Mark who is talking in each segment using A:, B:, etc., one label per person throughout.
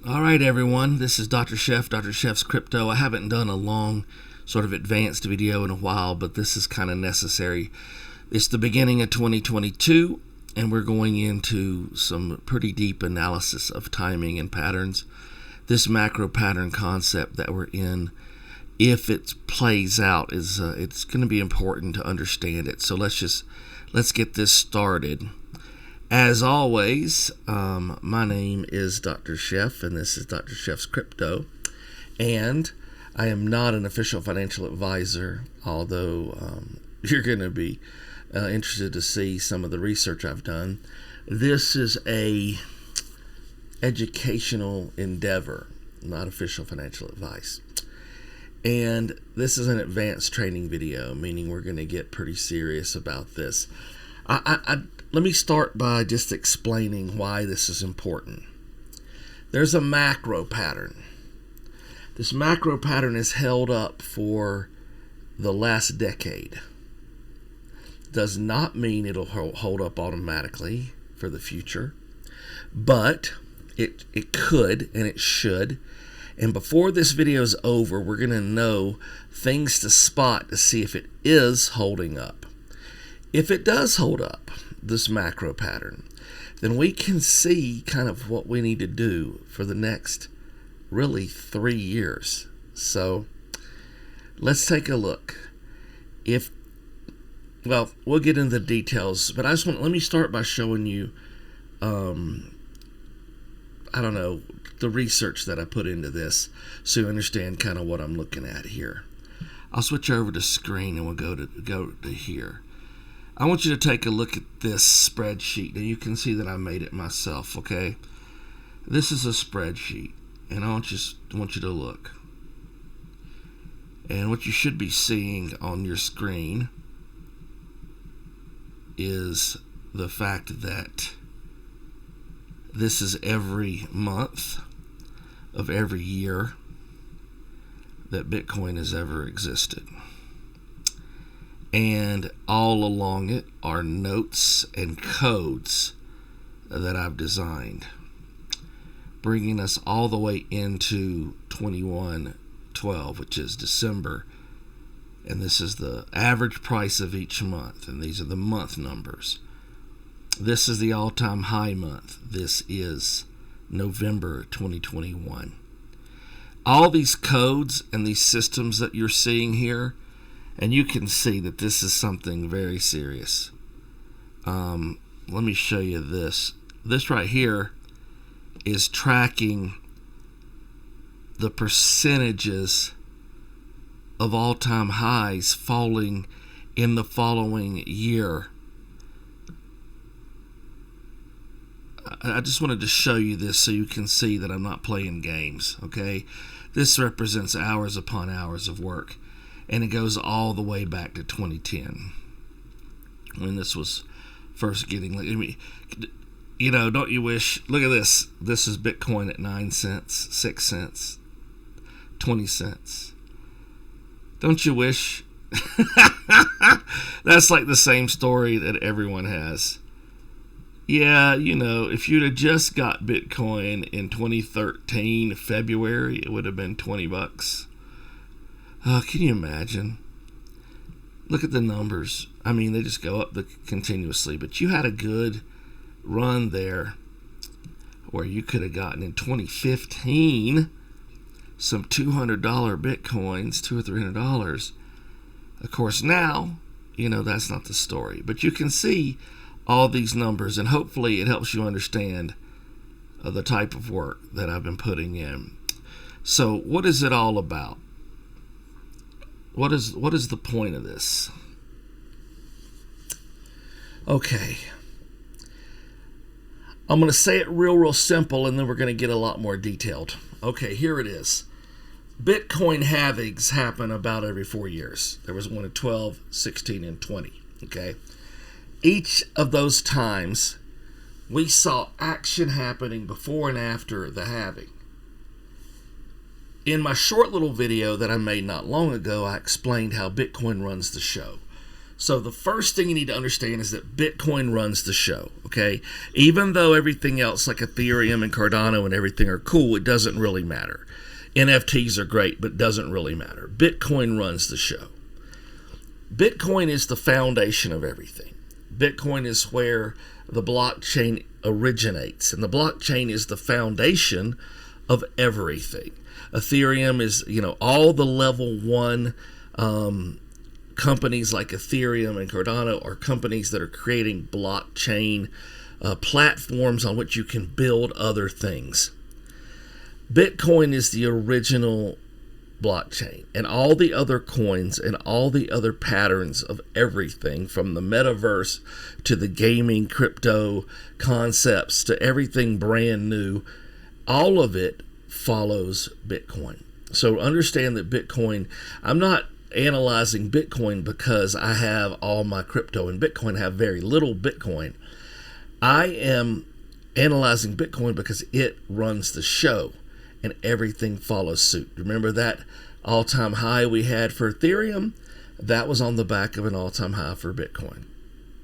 A: All right, everyone. This is Dr. Chef, Dr. Chef's Crypto. I haven't done a long, sort of advanced video in a while, but this is kind of necessary. It's the beginning of 2022, and we're going into some pretty deep analysis of timing and patterns. This macro pattern concept that we're in, if it plays out, is it's going to be important to understand it. So let's get this started. As always, my name is Dr. Chef, and this is Dr. Chef's Crypto. And I am not an official financial advisor, although you're going to be interested to see some of the research I've done. This is a educational endeavor, not official financial advice. And this is an advanced training video, meaning we're going to get pretty serious about this. Let me start by just explaining why this is important. There's a macro pattern. This macro pattern is held up for the last decade. Does not mean it'll hold up automatically for the future, but it could and it should. And before this video is over, we're going to know things to spot to see if it is holding up. If it does hold up, this macro pattern, then we can see kind of what we need to do for the next really 3 years. So let's take a look. We'll get into the details, but let me start by showing you, the research that I put into this so you understand kind of what I'm looking at here. I'll switch over to screen and we'll go to here. I want you to take a look at this spreadsheet. Now you can see that I made it myself, okay? This is a spreadsheet, and I want you to look. And what you should be seeing on your screen is the fact that this is every month of every year that Bitcoin has ever existed. And all along it are notes and codes that I've designed, bringing us all the way into 21/12, which is December. And this is the average price of each month, and these are the month numbers. This is the all-time high month. This is November 2021. All these codes and these systems that you're seeing here, and you can see that this is something very serious. Let me show you this. This right here is tracking the percentages of all-time highs falling in the following year. I just wanted to show you this so you can see that I'm not playing games, okay? This represents hours upon hours of work. And it goes all the way back to 2010 when this was first getting, don't you wish, look at this. This is Bitcoin at 9 cents, 6 cents, 20 cents. Don't you wish? That's like the same story that everyone has. Yeah, if you'd have just got Bitcoin in 2013, February, it would have been $20. Can you imagine? Look at the numbers. I mean, they just go up continuously. But you had a good run there where you could have gotten in 2015 some $200 Bitcoins, $200 or $300. Of course, now, that's not the story. But you can see all these numbers, and hopefully it helps you understand the type of work that I've been putting in. So what is it all about? What is the point of this? Okay. I'm going to say it real simple, and then we're going to get a lot more detailed. Okay, here it is. Bitcoin halvings happen about every 4 years. There was one in 12, 16, and 20. Okay. Each of those times, we saw action happening before and after the halving. In my short little video that I made not long ago, I explained how Bitcoin runs the show. So the first thing you need to understand is that Bitcoin runs the show, okay? Even though everything else like Ethereum and Cardano and everything are cool, it doesn't really matter. NFTs are great, but it doesn't really matter. Bitcoin runs the show. Bitcoin is the foundation of everything. Bitcoin is where the blockchain originates, and the blockchain is the foundation of everything. Ethereum is, all the level 1 companies like Ethereum and Cardano are companies that are creating blockchain platforms on which you can build other things. Bitcoin is the original blockchain, and all the other coins and all the other patterns of everything from the metaverse to the gaming crypto concepts to everything brand new, all of it follows Bitcoin. So understand that Bitcoin, I'm not analyzing Bitcoin because I have all my crypto in Bitcoin. I have very little Bitcoin. I am analyzing Bitcoin because it runs the show and everything follows suit. Remember that all-time high we had for Ethereum? That was on the back of an all-time high for Bitcoin.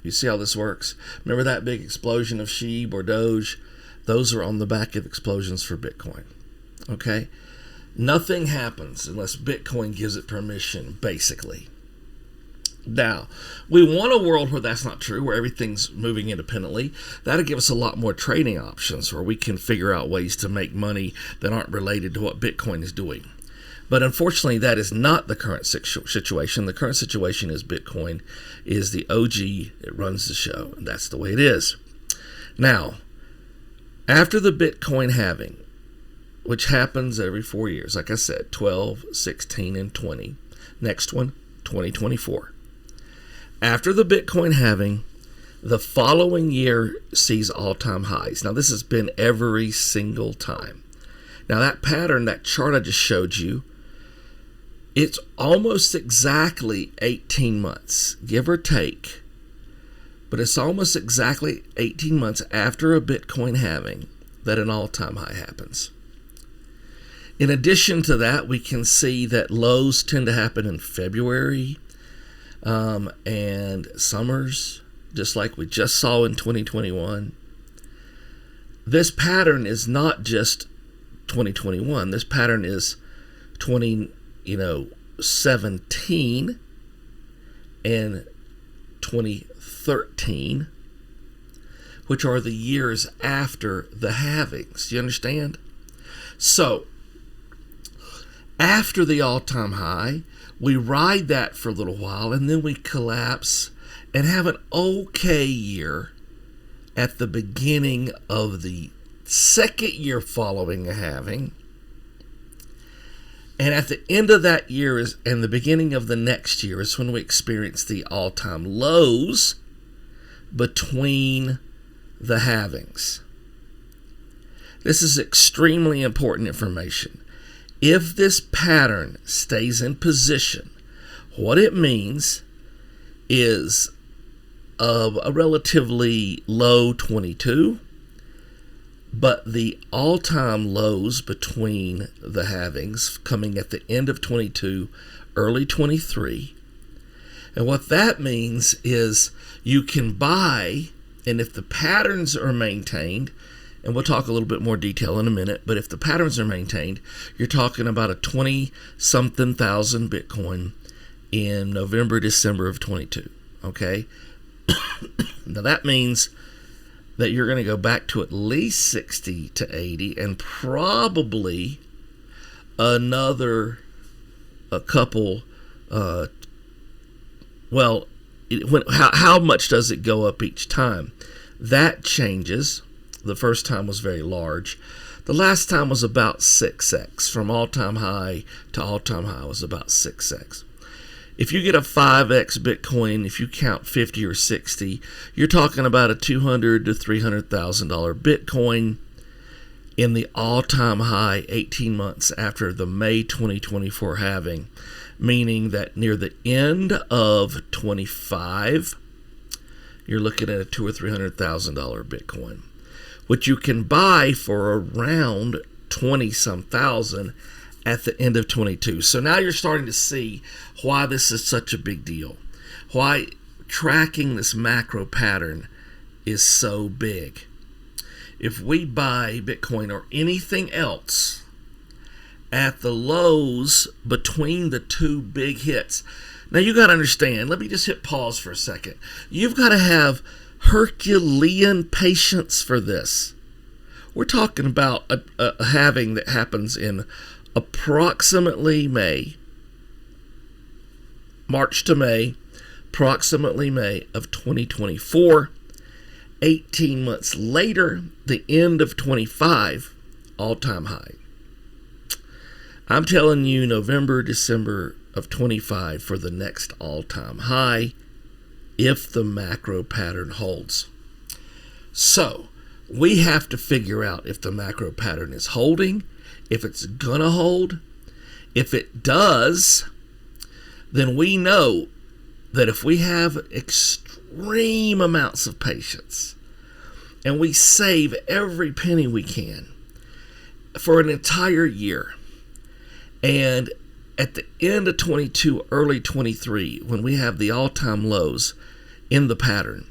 A: You see how this works? Remember that big explosion of SHIB or Doge? Those are on the back of explosions for Bitcoin. Okay? Nothing happens unless Bitcoin gives it permission, basically. Now, we want a world where that's not true, where everything's moving independently. That'll give us a lot more trading options where we can figure out ways to make money that aren't related to what Bitcoin is doing. But unfortunately, that is not the current situation. The current situation is Bitcoin is the OG. It runs the show, and that's the way it is. Now, after the Bitcoin halving, which happens every 4 years, like I said, 12, 16, and 20. Next one, 2024. After the Bitcoin halving, the following year sees all-time highs. Now, this has been every single time. Now, that pattern, that chart I just showed you, it's almost exactly 18 months, give or take. But it's almost exactly 18 months after a Bitcoin halving that an all-time high happens. In addition to that, we can see that lows tend to happen in February and summers, just like we just saw in 2021. This pattern is not just 2021. This pattern is 2017 and 2013, which are the years after the halvings. Do you understand? So, after the all-time high, we ride that for a little while, and then we collapse and have an okay year at the beginning of the second year following a halving. And at the end of that year and the beginning of the next year is when we experience the all-time lows between the halvings. This is extremely important information. If this pattern stays in position, what it means is a relatively low 22, but the all-time lows between the halvings coming at the end of 22, early 23. And what that means is you can buy, and if the patterns are maintained, and we'll talk a little bit more detail in a minute, but if the patterns are maintained, you're talking about a 20-something thousand Bitcoin in November, December of 22, okay? Now that means that you're going to go back to at least 60 to 80 and probably a couple, how much does it go up each time? That changes. The first time was very large. The last time was about 6x. From all-time high to all-time high was about 6x. If you get a 5x Bitcoin, if you count 50 or 60, you're talking about a $200,000 to $300,000 Bitcoin in the all-time high 18 months after the May 2024 halving, meaning that near the end of 25, you're looking at a $200,000 or $300,000 Bitcoin, which you can buy for around 20-some thousand at the end of 22. So now you're starting to see why this is such a big deal. Why tracking this macro pattern is so big. If we buy Bitcoin or anything else at the lows between the two big hits, now you got to understand, let me just hit pause for a second. You've got to have Herculean patience for this. We're talking about a halving that happens in approximately March to May, approximately May of 2024. 18 months later, the end of 25, all-time high. I'm telling you, November, December of 25 for the next all-time high, if the macro pattern holds. So, we have to figure out if the macro pattern is holding, if it's gonna hold. If it does, then we know that if we have extreme amounts of patience and we save every penny we can for an entire year, and at the end of 22, early 23, when we have the all-time lows in the pattern,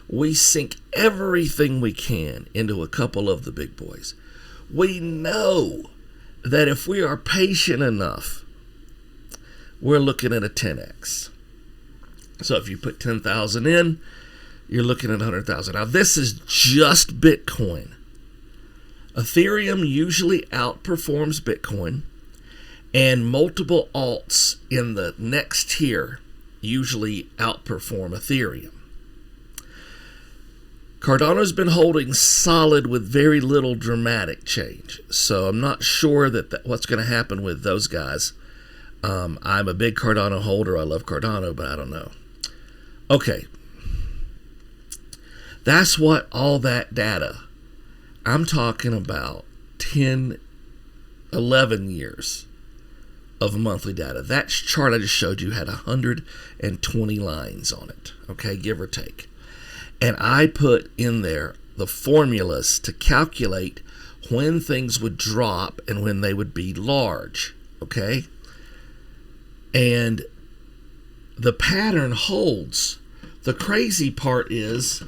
A: we sink everything we can into a couple of the big boys. We know that if we are patient enough, we're looking at a 10x. So if you put 10,000 in, you're looking at 100,000. Now this is just Bitcoin. Ethereum usually outperforms Bitcoin, and multiple alts in the next tier usually outperform Ethereum. Cardano's been holding solid with very little dramatic change, so I'm not sure that what's going to happen with those guys. I'm a big Cardano holder. I love Cardano, but I don't know. Okay. That's what all that data. I'm talking about 10, 11 years of monthly data. That chart I just showed you had 120 lines on it, okay, give or take. And I put in there the formulas to calculate when things would drop and when they would be large, okay? And the pattern holds. The crazy part is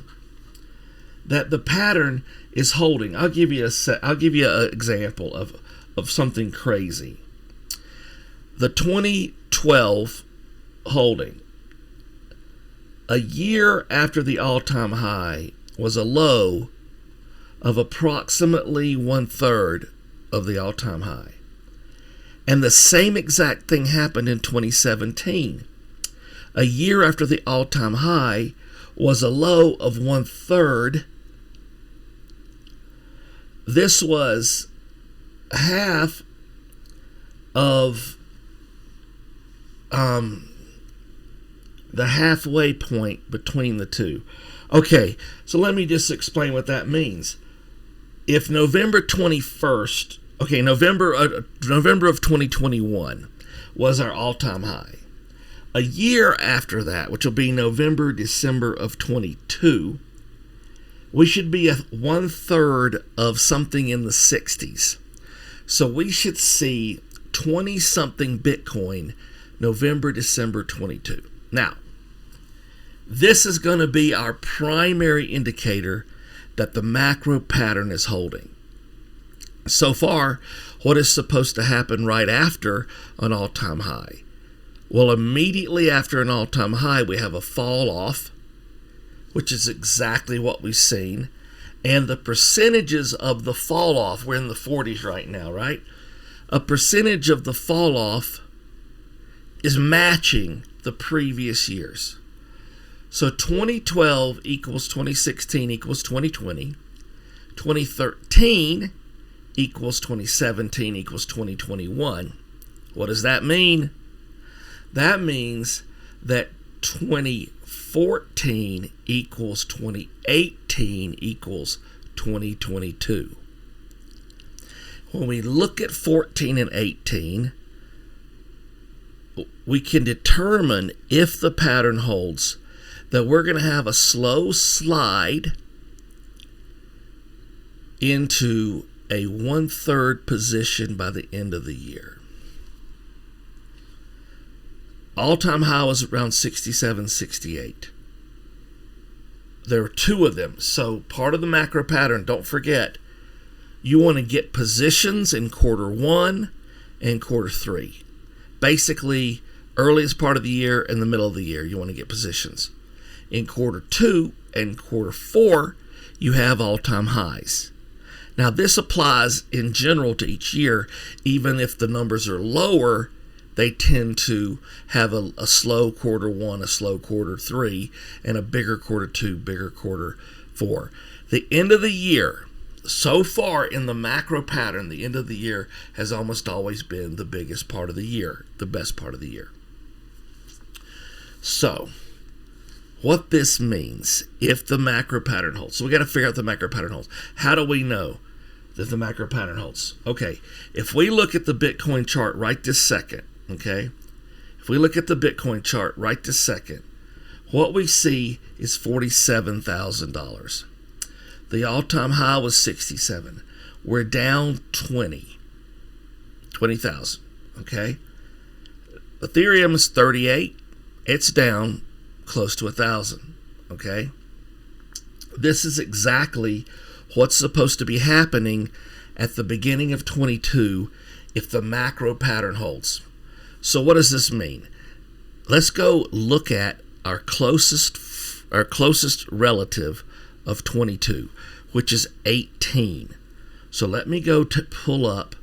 A: that the pattern is holding. I'll give you an example of something crazy. The 2012 holding, a year after the all-time high, was a low of approximately 1/3 of the all-time high. And the same exact thing happened in 2017. A year after the all-time high was a low of 1/3. This was half of the halfway point between the two. Okay, so let me just explain what that means. If November 21st, okay, November of 2021 was our all-time high. A year after that, which will be November, December of 22, we should be at 1/3 of something in the 60s. So we should see 20-something Bitcoin November, December 22. Now, this is going to be our primary indicator that the macro pattern is holding. So far, what is supposed to happen right after an all-time high? Well, immediately after an all-time high, we have a fall off, which is exactly what we've seen. And the percentages of the fall off, we're in the 40s right now, right? A percentage of the fall off is matching the previous years. So 2012 equals 2016 equals 2020. 2013 equals 2017 equals 2021. What does that mean? That means that 2014 equals 2018 equals 2022. When we look at 14 and 18, we can determine if the pattern holds that we're going to have a slow slide into a 1/3 position by the end of the year. All-time high was around 67, 68. there are two of them. So part of the macro pattern, don't forget, you want to get positions in quarter one and quarter three. Basically, earliest part of the year and the middle of the year, you want to get positions. In quarter two and quarter four, you have all-time highs. Now, this applies in general to each year. Even if the numbers are lower, they tend to have a slow quarter one, a slow quarter three, and a bigger quarter two, bigger quarter four. The end of the year, so far in the macro pattern, the end of the year has almost always been the biggest part of the year, the best part of the year. So, what this means, if the macro pattern holds. So we got to figure out the macro pattern holds. How do we know that the macro pattern holds? Okay, if we look at the Bitcoin chart right this second, okay, if we look at the Bitcoin chart right this second, what we see is $47,000. The all-time high was 67. We're down 20,000, okay? Ethereum is 38. It's down close to 1,000, okay? This is exactly what's supposed to be happening at the beginning of 22 if the macro pattern holds. So what does this mean? Let's go look at our closest relative of 22, which is 18. So let me go to pull up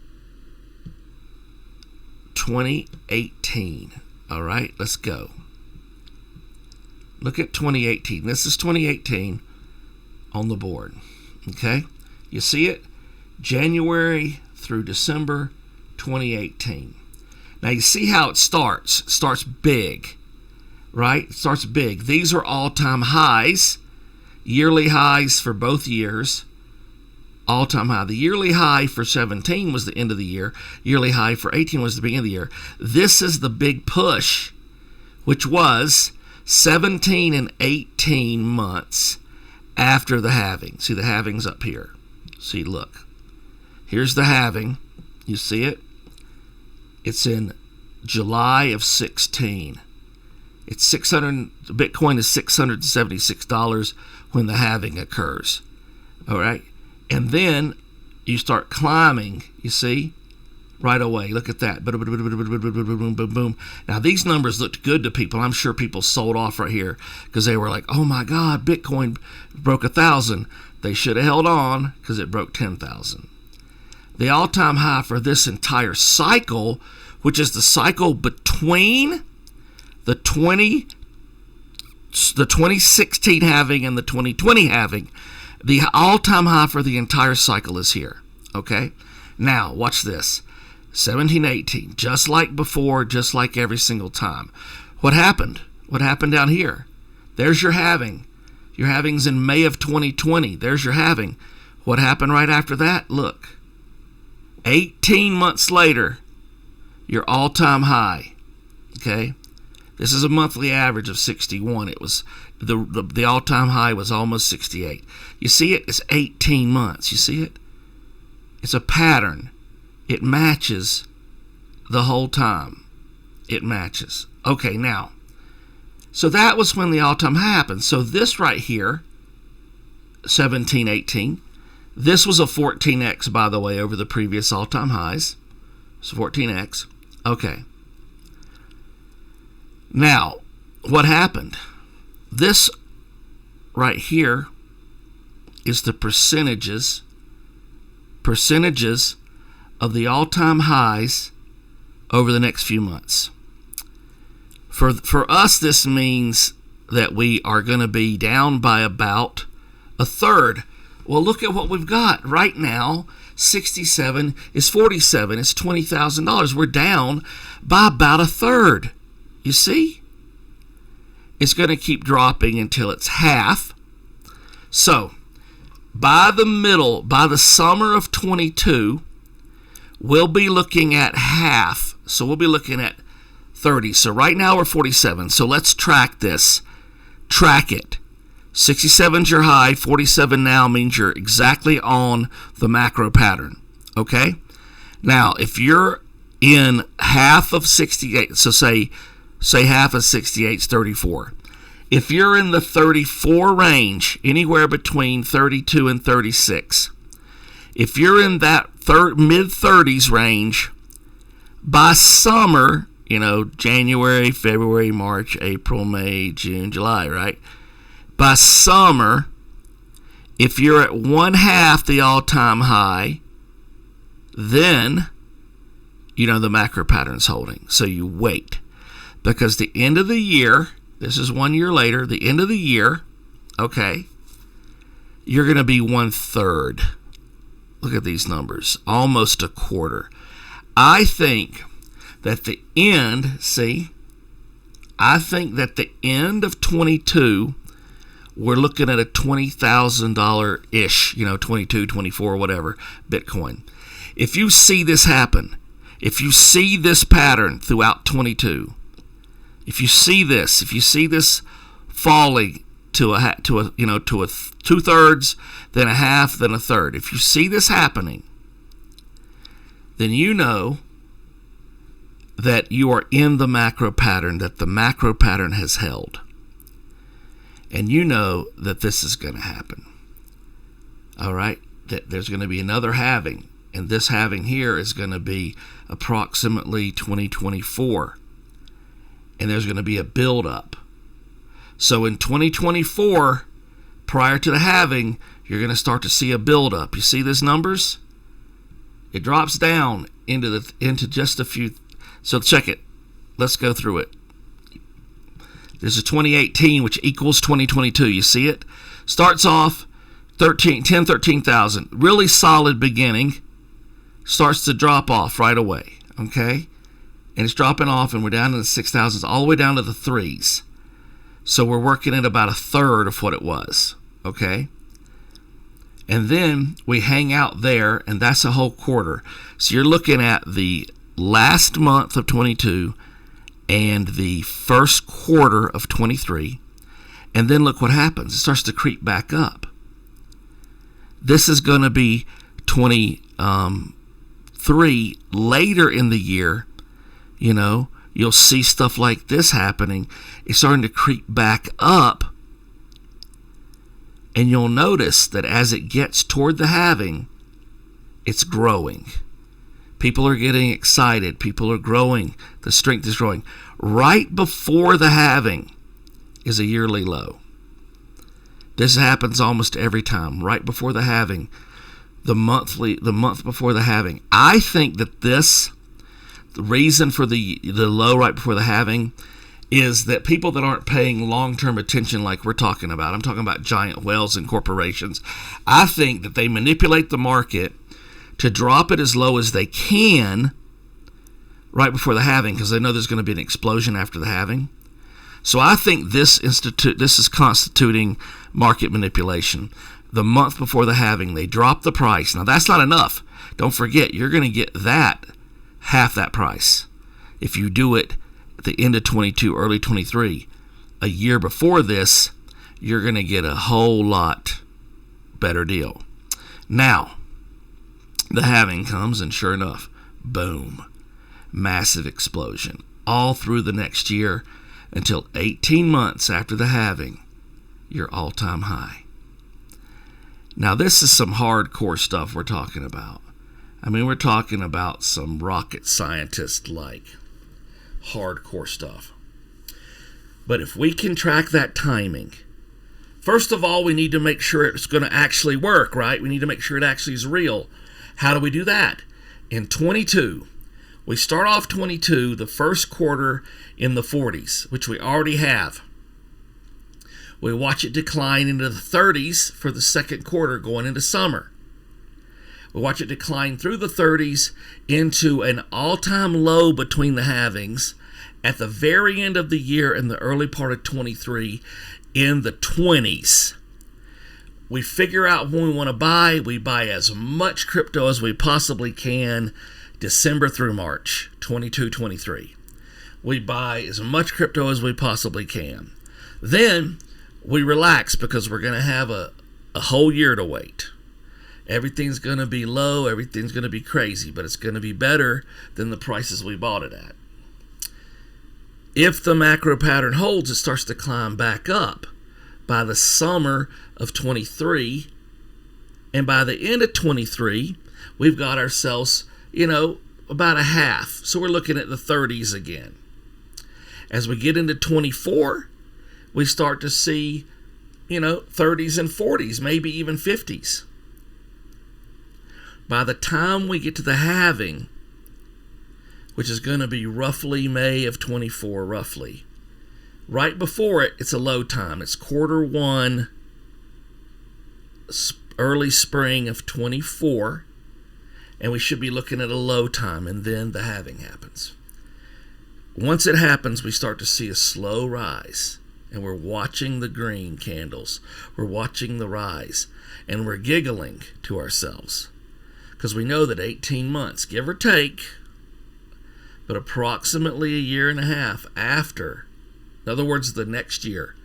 A: 2018. All right, let's go. Look at 2018. This is 2018 on the board. Okay? You see it? January through December 2018. Now you see how it starts. It starts big, right? It starts big. These are all-time highs, yearly highs for both years, all-time high. The yearly high for 17 was the end of the year. Yearly high for 18 was the beginning of the year. This is the big push, which was 17 and 18 months after the halving. See, the halving's up here. See, look. Here's the halving. You see it? It's in July of 16. It's Bitcoin is $676 when the halving occurs. All right? And then you start climbing, you see? Right away. Look at that. Boom, boom, boom, boom. Now, these numbers looked good to people. I'm sure people sold off right here because they were like, oh my God, Bitcoin broke 1,000. They should have held on because it broke 10,000. The all-time high for this entire cycle, which is the cycle between the 2016 halving and the 2020 halving, the all-time high for the entire cycle is here. Okay? Now, watch this. 1718, just like before, just like every single time. What happened? What happened down here? There's your halving. Your halving's in May of 2020. There's your halving. What happened right after that? Look. 18 months later, your all-time high. Okay? This is a monthly average of 61. It was the all-time high was almost 68. You see it? It's 18 months. You see it? It's a pattern. It matches the whole time. It matches. Okay, now, so that was when the all-time high happened. So this right here, 1718, this was a 14x, by the way, over the previous all-time highs. So 14x. Okay. Now, what happened? This right here is the percentages of the all-time highs over the next few months. For us, this means that we are going to be down by about a third. Well, look at what we've got right now. 67 is 47. It's $20,000. We're down by about a third. You see? It's going to keep dropping until it's half. So, by the summer of 22, we'll be looking at half. So we'll be looking at 30. So right now we're 47. So let's track this. Track it. 67's your high. 47 now means you're exactly on the macro pattern. Okay? Now, if you're in half of 68, so say half of 68 is 34. If you're in the 34 range, anywhere between 32 and 36, if you're in that mid-30s range, by summer, January, February, March, April, May, June, July, right? By summer, if you're at 1/2 the all-time high, then the macro pattern's holding. So you wait. Because the end of the year, this is 1 year later, the end of the year, okay, you're going to be 1/3. Look at these numbers, almost a quarter. I think that the end of 22, we're looking at a $20,000-ish, 22, 24, whatever, Bitcoin. If you see this happen, if you see this pattern throughout 22, if you see this falling to a 2/3, then a half, then a third. If you see this happening, then you know that you are in the macro pattern, that the macro pattern has held. And you know that this is going to happen. All right? That there's going to be another halving. And this halving here is going to be approximately 2024. And there's going to be a build-up. So in 2024, prior to the halving, you're going to start to see a build-up. You see these numbers? It drops down into just a few. So check it. Let's go through it. This is 2018, which equals 2022. You see it? Starts off 13,000. Really solid beginning. Starts to drop off right away. Okay? And it's dropping off, and we're down to the 6,000s, all the way down to the 3s. So we're working at about a third of what it was. Okay? And then we hang out there, and that's a whole quarter. So you're looking at the last month of 22 and the first quarter of 23. And then look what happens. It starts to creep back up. This is going to be 23 later in the year. You'll see stuff like this happening. It's starting to creep back up. And you'll notice that as it gets toward the halving, it's growing. People are getting excited. People are growing. The strength is growing. Right before the halving is a yearly low. This happens almost every time. Right before the halving, the month before the halving. I think that the reason for the low right before the halving is that people that aren't paying long-term attention like we're talking about, I'm talking about giant whales and corporations, I think that they manipulate the market to drop it as low as they can right before the halving because they know there's going to be an explosion after the halving. So I think this is constituting market manipulation. The month before the halving, they drop the price. Now that's not enough. Don't forget, you're going to get half that price if you do it at the end of 22, early 23. A year before this, you're going to get a whole lot better deal. Now, the halving comes, and sure enough, boom, massive explosion. All through the next year until 18 months after the halving, your all-time high. Now, this is some hardcore stuff we're talking about. I mean, we're talking about some rocket scientist-like hardcore stuff. But if we can track that timing, first of all, we need to make sure it's going to actually work, right? We need to make sure it actually is real. How do we do that? In 22, we start off 22, the first quarter in the 40s, which we already have. We watch it decline into the 30s for the second quarter going into summer. We watch it decline through the 30s into an all-time low between the halvings at the very end of the year in the early part of 23 in the 20s. We figure out when we want to buy. We buy as much crypto as we possibly can December through March 22, 23. We buy as much crypto as we possibly can. Then we relax because we're going to have a whole year to wait. Everything's going to be low. Everything's going to be crazy, but it's going to be better than the prices we bought it at. If the macro pattern holds, it starts to climb back up by the summer of 23. And by the end of 23, we've got ourselves, about a half. So we're looking at the 30s again. As we get into 24, we start to see, 30s and 40s, maybe even 50s. By the time we get to the halving, which is going to be roughly May of 24, roughly. Right before it, it's a low time. It's Q1, early spring of 24, and we should be looking at a low time, and then the halving happens. Once it happens, we start to see a slow rise, and we're watching the green candles. We're watching the rise, and we're giggling to ourselves because we know that 18 months, give or take, but approximately a year and a half after, in other words, the next year,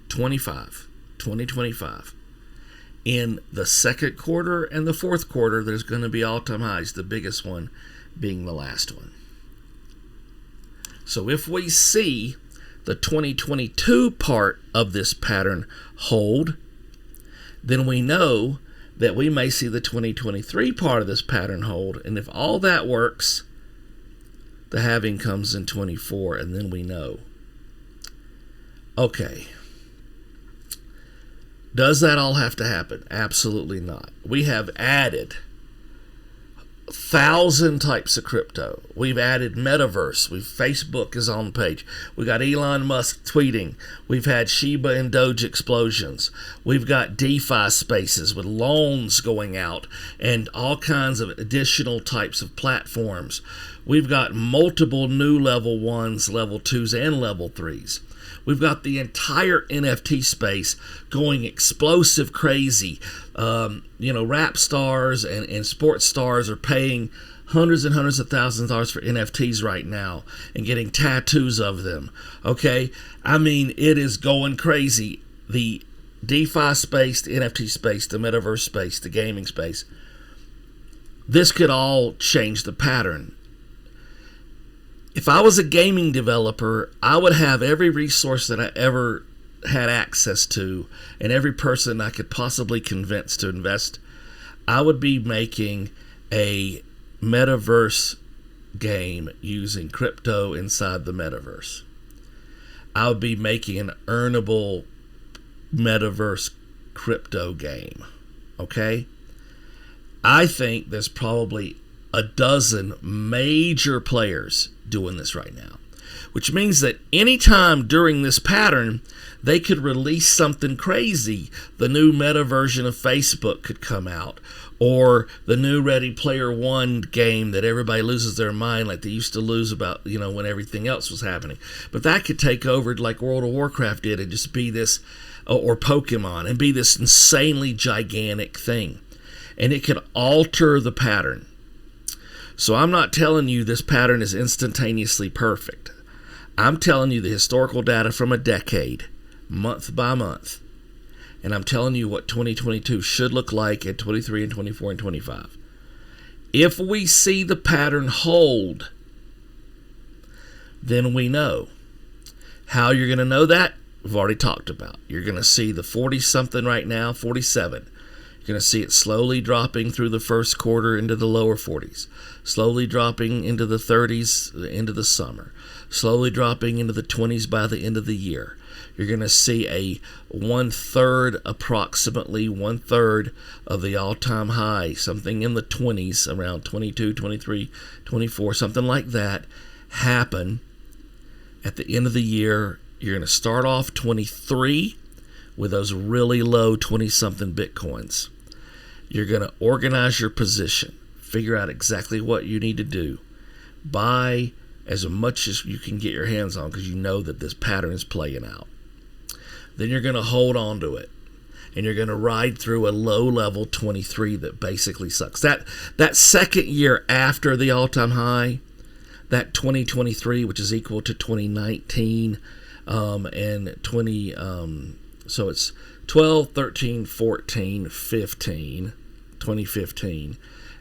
A: 2025, in the second quarter and the fourth quarter, there's going to be all-time highs, the biggest one being the last one. So if we see the 2022 part of this pattern hold, then we know that we may see the 2023 part of this pattern hold. And if all that works, the halving comes in 24, and then we know. Okay. Does that all have to happen? Absolutely not. We have added 1,000 types of crypto. We've added metaverse. Facebook is on the page. We got Elon Musk tweeting. We've had Shiba and Doge explosions. We've got DeFi spaces with loans going out and all kinds of additional types of platforms. We've got multiple new level 1s, level 2s, and level 3s. We've got the entire NFT space going explosive crazy. Rap stars and sports stars are paying hundreds and hundreds of thousands of dollars for NFTs right now and getting tattoos of them. Okay? I mean, it is going crazy. The DeFi space, the NFT space, the metaverse space, the gaming space. This could all change the pattern. If I was a gaming developer, I would have every resource that I ever had access to and every person I could possibly convince to invest. I would be making a metaverse game using crypto inside the metaverse. I would be making an earnable metaverse crypto game. Okay? I think there's probably a dozen major players doing this right now, which means that anytime during this pattern they could release something crazy. The new meta version of Facebook could come out, or the new Ready Player One game that everybody loses their mind like they used to lose about, when everything else was happening. But that could take over like World of Warcraft did and just be this, or Pokemon, and be this insanely gigantic thing. And it could alter the pattern. So I'm not telling you this pattern is instantaneously perfect. I'm telling you the historical data from a decade, month by month. And I'm telling you what 2022 should look like at 23 and 24 and 25. If we see the pattern hold, then we know. How you're going to know that, we've already talked about. You're going to see the 40-something right now, 47. You're going to see it slowly dropping through the first quarter into the lower 40s, slowly dropping into the 30s into the summer, slowly dropping into the 20s by the end of the year. You're going to see approximately one third of the all-time high, something in the 20s, around 22, 23, 24, something like that, happen at the end of the year. You're going to start off 23 with those really low 20-something Bitcoins. You're going to organize your position, figure out exactly what you need to do, buy as much as you can get your hands on because you know that this pattern is playing out. Then you're going to hold on to it, and you're going to ride through a low-level 23 that basically sucks. That second year after the all-time high, that 2023, which is equal to 2019, and 20... So it's 12, 13, 14, 15, 2015.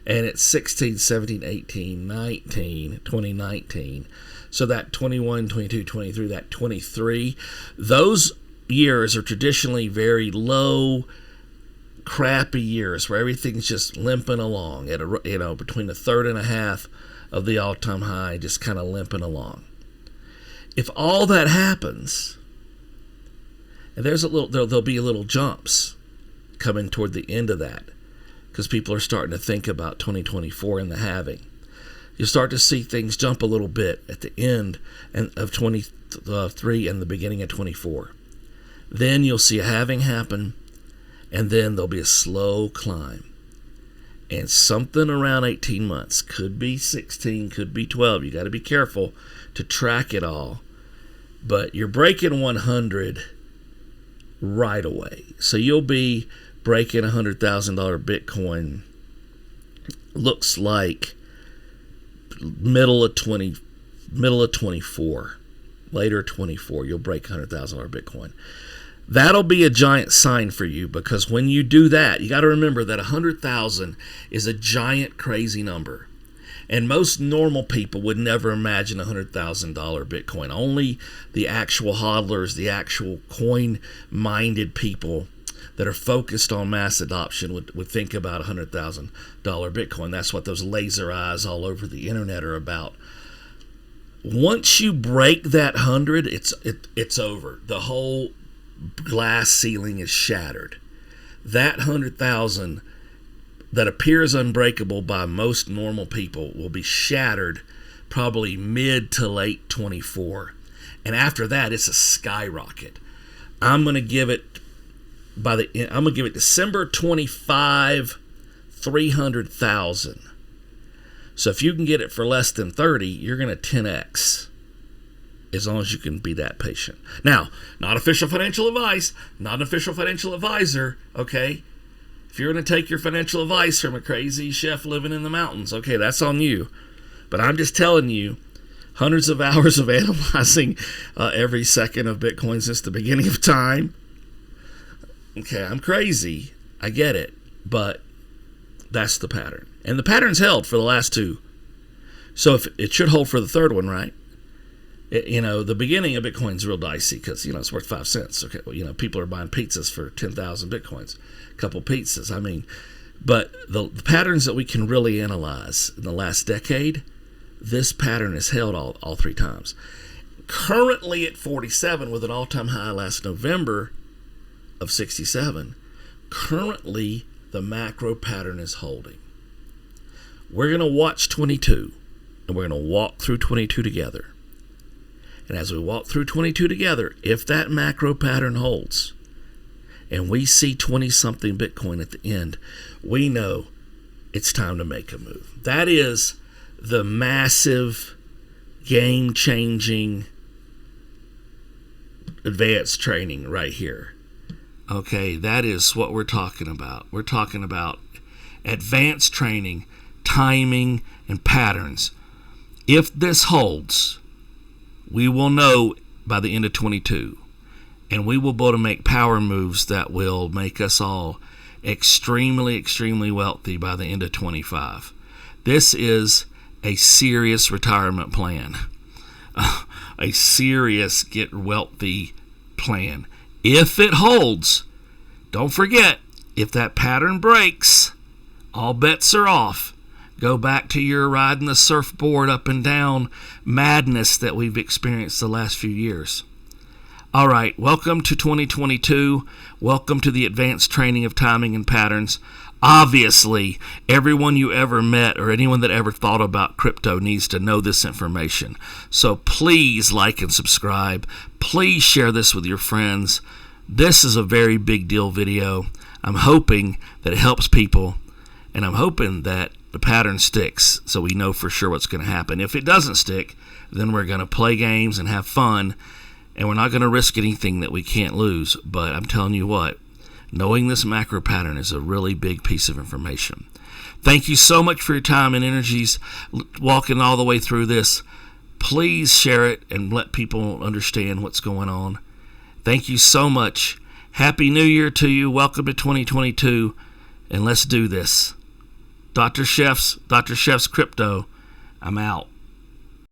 A: And it's 16, 17, 18, 19, 2019. So that 21, 22, 23, that 23, those years are traditionally very low, crappy years where everything's just limping along at between a third and a half of the all-time high, just kind of limping along. If all that happens, and there'll be little jumps coming toward the end of that, because people are starting to think about 2024 and the halving. You start to see things jump a little bit at the end of 23 and the beginning of 24. Then you'll see a halving happen, and then there'll be a slow climb. And something around 18 months, could be 16, could be 12. You got to be careful to track it all. But you're breaking 100 right away. So you'll be breaking $100,000 Bitcoin, looks like middle of 24, later 24, you'll break $100,000 Bitcoin. That'll be a giant sign for you, because when you do that, you got to remember that 100,000 is a giant, crazy number. And most normal people would never imagine $100,000 Bitcoin. Only the actual hodlers, the actual coin-minded people that are focused on mass adoption would think about $100,000 Bitcoin. That's what those laser eyes all over the internet are about. Once you break that 100, it's over. The whole glass ceiling is shattered. That 100,000 that appears unbreakable by most normal people will be shattered probably mid to late 24. And after that, it's a skyrocket. I'm going to give it December 25, 300,000. So if you can get it for less than 30, you're going to 10x, as long as you can be that patient. Now, not official financial advice, not an official financial advisor, okay? If you're going to take your financial advice from a crazy chef living in the mountains, okay, that's on you. But I'm just telling you, hundreds of hours of analyzing every second of Bitcoin since the beginning of time. Okay, I'm crazy. I get it. But that's the pattern. And the pattern's held for the last two. So if it should hold for the third one, right? The beginning of Bitcoin's real dicey because, it's worth 5 cents. Okay, well, people are buying pizzas for 10,000 Bitcoins. A couple pizzas. But the patterns that we can really analyze in the last decade, this pattern is held all three times. Currently at 47 with an all-time high last November of 67, currently the macro pattern is holding. We're going to watch 22, and we're going to walk through 22 together. And as we walk through 22 together, if that macro pattern holds, and we see 20-something Bitcoin at the end, we know it's time to make a move. That is the massive, game-changing, advanced training right here. Okay, that is what we're talking about. We're talking about advanced training, timing, and patterns. If this holds, we will know by the end of 22, and we will be able to make power moves that will make us all extremely, extremely wealthy by the end of 25. This is a serious retirement plan, a serious get wealthy plan. If it holds, don't forget, if that pattern breaks, all bets are off. Go back to your riding the surfboard up and down madness that we've experienced the last few years. All right, welcome to 2022. Welcome to the advanced training of timing and patterns. Obviously, everyone you ever met or anyone that ever thought about crypto needs to know this information. So please like and subscribe. Please share this with your friends. This is a very big deal video. I'm hoping that it helps people, and I'm hoping that the pattern sticks so we know for sure what's going to happen. If it doesn't stick, then we're going to play games and have fun, and we're not going to risk anything that we can't lose. But I'm telling you what, knowing this macro pattern is a really big piece of information. Thank you so much for your time and energies walking all the way through this. Please share it and let people understand what's going on. Thank you so much. Happy New Year to you. Welcome to 2022, and let's do this. Dr. Chef's Crypto. I'm out.